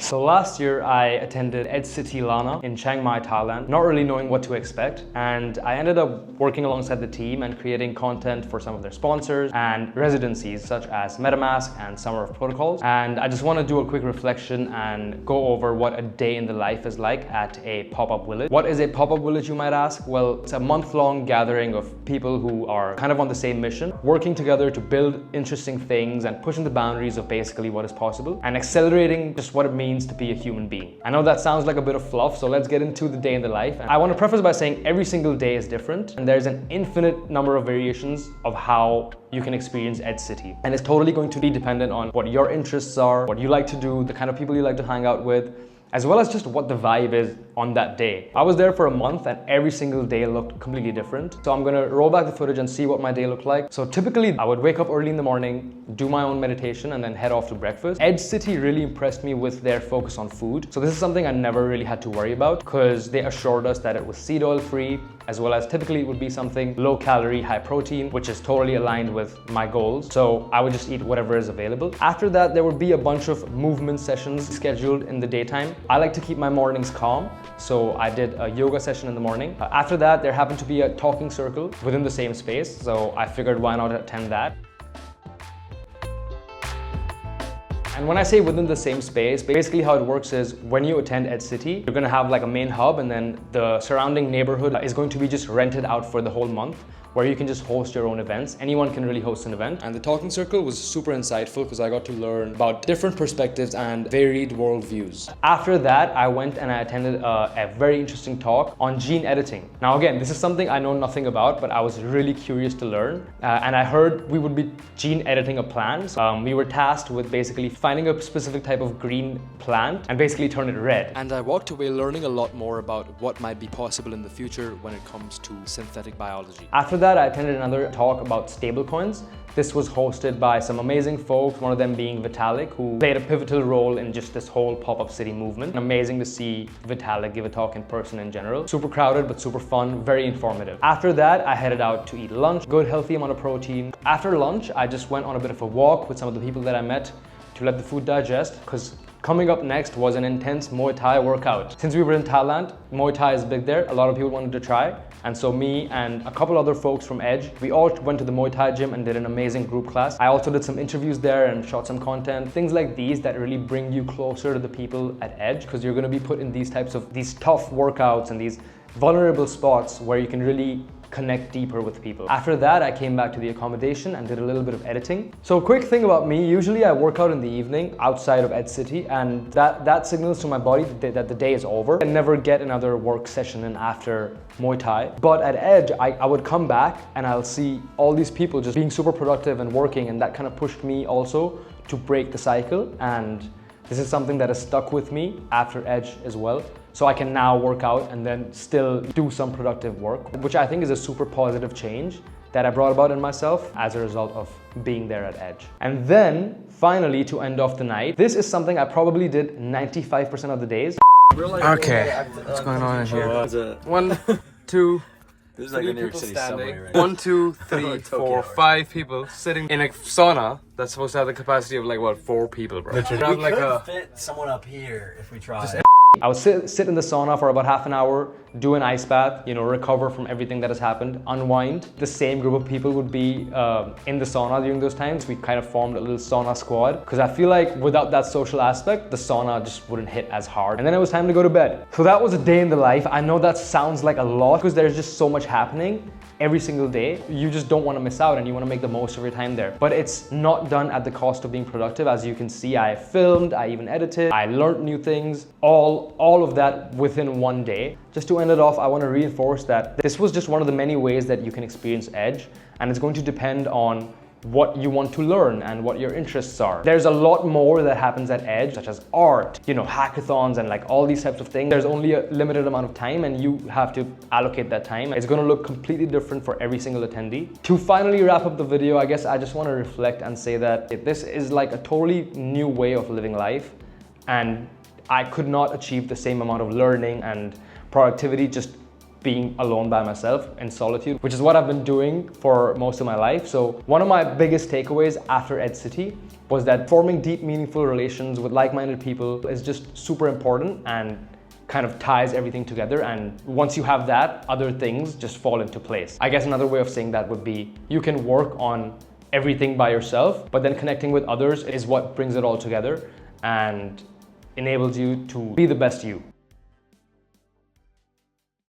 So last year I attended Edge City Lanna in Chiang Mai, Thailand, not really knowing what to expect. And I ended up working alongside the team and creating content for some of their sponsors and residencies such as MetaMask and Summer of Protocols. And I just want to do a quick reflection and go over what a day in the life is like at a pop-up village. What is a pop-up village, you might ask? Well, it's a month-long gathering of people who are kind of on the same mission, working together to build interesting things and pushing the boundaries of basically what is possible and accelerating just what it means to be a human being. I know that sounds like a bit of fluff, so let's get into the day in the life. And I want to preface by saying every single day is different and there's an infinite number of variations of how you can experience Edge City. And it's totally going to be dependent on what your interests are, what you like to do, the kind of people you like to hang out with, as well as just what the vibe is on that day. I was there for a month and every single day looked completely different. So I'm gonna roll back the footage and see what my day looked like. So typically I would wake up early in the morning, do my own meditation and then head off to breakfast. Edge City really impressed me with their focus on food. So this is something I never really had to worry about because they assured us that it was seed oil free, as well as typically it would be something low calorie, high protein, which is totally aligned with my goals. So I would just eat whatever is available. After that, there would be a bunch of movement sessions scheduled in the daytime. I like to keep my mornings calm, so I did a yoga session in the morning. After that, there happened to be a talking circle within the same space, so I figured why not attend that. And when I say within the same space, basically how it works is when you attend Edge City, you're gonna have like a main hub and then the surrounding neighborhood is going to be just rented out for the whole month, where you can just host your own events. Anyone can really host an event. And the talking circle was super insightful because I got to learn about different perspectives and varied worldviews. After that, I went and I attended a very interesting talk on gene editing. Now again, this is something I know nothing about, but I was really curious to learn. And I heard we would be gene editing a plant. We were tasked with basically finding a specific type of green plant and basically turn it red. And I walked away learning a lot more about what might be possible in the future when it comes to synthetic biology. After that, I attended another talk about stablecoins. This was hosted by some amazing folks, one of them being Vitalik, who played a pivotal role in just this whole pop-up city movement. Amazing to see Vitalik give a talk in person in general. Super crowded, but super fun, very informative. After that, I headed out to eat lunch, good healthy amount of protein. After lunch, I just went on a bit of a walk with some of the people that I met to let the food digest, because coming up next was an intense Muay Thai workout. Since we were in Thailand, Muay Thai is big there. A lot of people wanted to try. And so me and a couple other folks from Edge, we all went to the Muay Thai gym and did an amazing group class. I also did some interviews there and shot some content. Things like these that really bring you closer to the people at Edge, because you're gonna be put in these tough workouts and these vulnerable spots where you can really connect deeper with people. After that, I came back to the accommodation and did a little bit of editing. So quick thing about me, usually I work out in the evening outside of Edge City, and that signals to my body that the day is over. I never get another work session in after Muay Thai. But at Edge, I would come back and I'll see all these people just being super productive and working, and that kind of pushed me also to break the cycle. And this is something that has stuck with me after Edge as well. So I can now work out and then still do some productive work, which I think is a super positive change that I brought about in myself as a result of being there at Edge. And then finally, to end off the night, this is something I probably did 95% of the days. Okay, what's going on in here? 1, 2, This is like a New York City subway, right? 1, 2, 3, 4, 5 people sitting in a sauna that's supposed to have the capacity of like, what, 4 people, bro. We could fit someone up here if we tried. I would sit in the sauna for about half an hour, do an ice bath, recover from everything that has happened, unwind. The same group of people would be in the sauna during those times. We kind of formed a little sauna squad, because I feel like without that social aspect, the sauna just wouldn't hit as hard. And then it was time to go to bed. So that was a day in the life. I know that sounds like a lot because there's just so much happening every single day. You just don't want to miss out and you want to make the most of your time there. But it's not done at the cost of being productive. As you can see, I filmed, I even edited, I learned new things, all of that within one day. Just to end it off, I want to reinforce that this was just one of the many ways that you can experience Edge, and it's going to depend on what you want to learn and what your interests are. There's a lot more that happens at Edge, such as art, hackathons and like all these types of things. There's only a limited amount of time and you have to allocate that time. It's gonna look completely different for every single attendee. To finally wrap up the video, I guess I just want to reflect and say that this is like a totally new way of living life, and I could not achieve the same amount of learning and productivity just being alone by myself in solitude, which is what I've been doing for most of my life. So one of my biggest takeaways after Edge City was that forming deep, meaningful relations with like-minded people is just super important and kind of ties everything together. And once you have that, other things just fall into place. I guess another way of saying that would be you can work on everything by yourself, but then connecting with others is what brings it all together and enables you to be the best you.